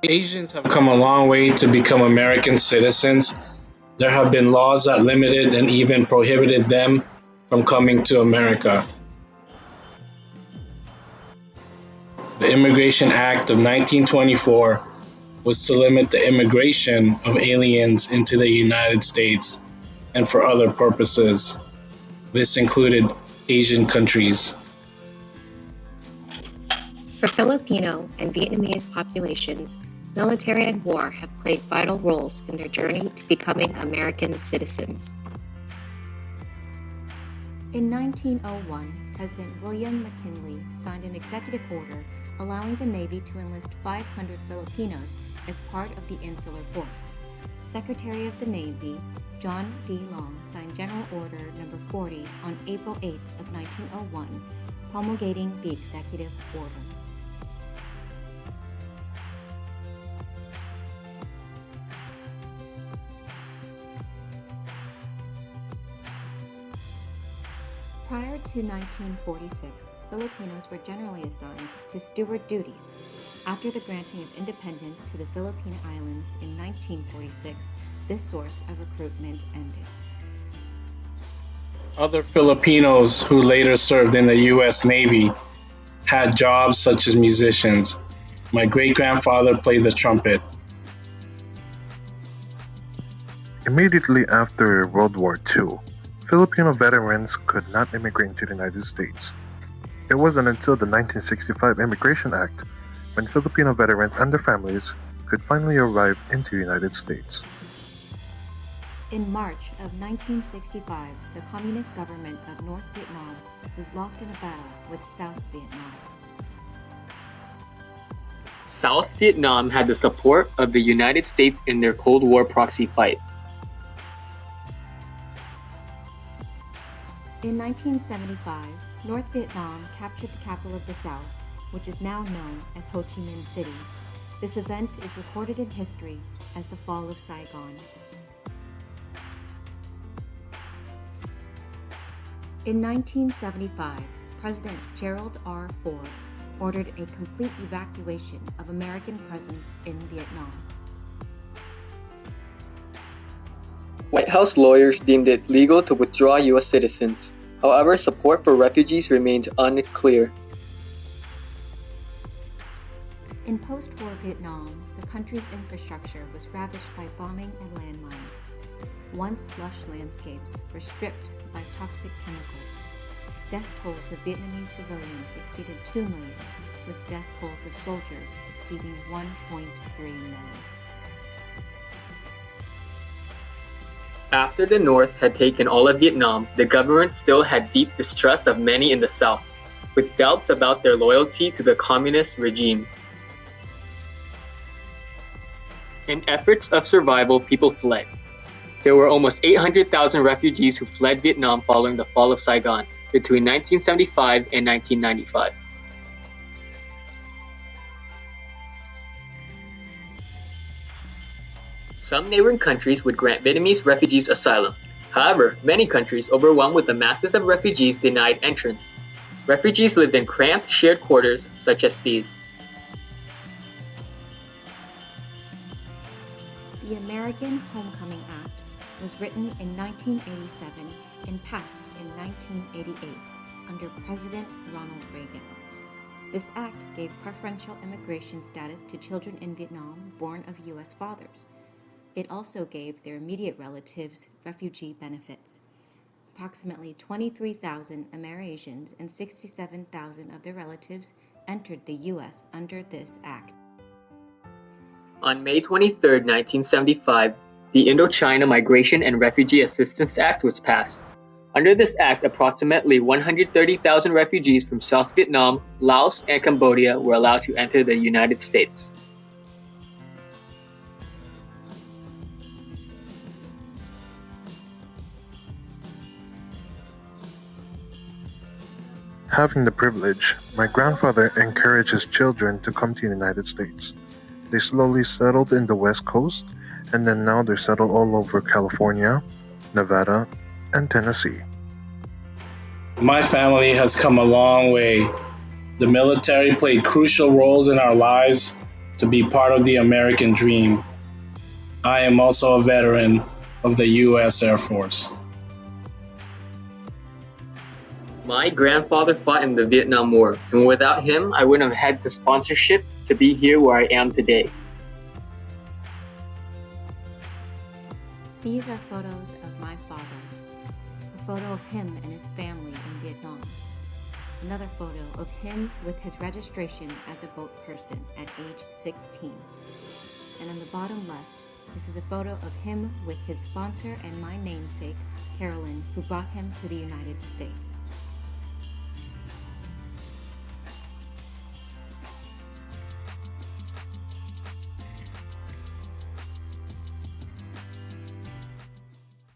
Asians have come a long way to become American citizens. There have been laws that limited and even prohibited them from coming to America. The Immigration Act of 1924 was to limit the immigration of aliens into the United States and for other purposes. This included Asian countries. For Filipino and Vietnamese populations, military and war have played vital roles in their journey to becoming American citizens. In 1901, President William McKinley signed an executive order allowing the Navy to enlist 500 Filipinos as part of the Insular Force. Secretary of the Navy, John D. Long, signed General Order No. 40 on April 8 of 1901, promulgating the executive order. Prior to 1946, Filipinos were generally assigned to steward duties. After the granting of independence to the Philippine Islands in 1946, this source of recruitment ended. Other Filipinos who later served in the U.S. Navy had jobs such as musicians. My great-grandfather played the trumpet. Immediately after World War II, Filipino veterans could not immigrate to the United States. It wasn't until the 1965 Immigration Act when Filipino veterans and their families could finally arrive into the United States. In March of 1965, the Communist government of North Vietnam was locked in a battle with South Vietnam. South Vietnam had the support of the United States in their Cold War proxy fight. In 1975, North Vietnam captured the capital of the South, which is now known as Ho Chi Minh City. This event is recorded in history as the Fall of Saigon. In 1975, President Gerald R. Ford ordered a complete evacuation of American presence in Vietnam. White House lawyers deemed it legal to withdraw U.S. citizens. However, support for refugees remains unclear. In post-war Vietnam, the country's infrastructure was ravaged by bombing and landmines. Once lush landscapes were stripped by toxic chemicals. Death tolls of Vietnamese civilians exceeded 2 million, with death tolls of soldiers exceeding 1.3 million. After the North had taken all of Vietnam, the government still had deep distrust of many in the South, with doubts about their loyalty to the communist regime. In efforts of survival, people fled. There were almost 800,000 refugees who fled Vietnam following the fall of Saigon between 1975 and 1995. Some neighboring countries would grant Vietnamese refugees asylum. However, many countries, overwhelmed with the masses of refugees, denied entrance. Refugees lived in cramped, shared quarters such as these. The American Homecoming Act was written in 1987 and passed in 1988 under President Ronald Reagan. This act gave preferential immigration status to children in Vietnam born of U.S. fathers. It also gave their immediate relatives refugee benefits. Approximately 23,000 Amerasians and 67,000 of their relatives entered the U.S. under this act. On May 23, 1975, the Indochina Migration and Refugee Assistance Act was passed. Under this act, approximately 130,000 refugees from South Vietnam, Laos, and Cambodia were allowed to enter the United States. Having the privilege, my grandfather encouraged his children to come to the United States. They slowly settled in the West Coast, and then now they're settled all over California, Nevada, and Tennessee. My family has come a long way. The military played crucial roles in our lives to be part of the American dream. I am also a veteran of the U.S. Air Force. My grandfather fought in the Vietnam War, and without him, I wouldn't have had the sponsorship to be here where I am today. These are photos of my father. A photo of him and his family in Vietnam. Another photo of him with his registration as a boat person at age 16. And on the bottom left, this is a photo of him with his sponsor and my namesake, Carolyn, who brought him to the United States.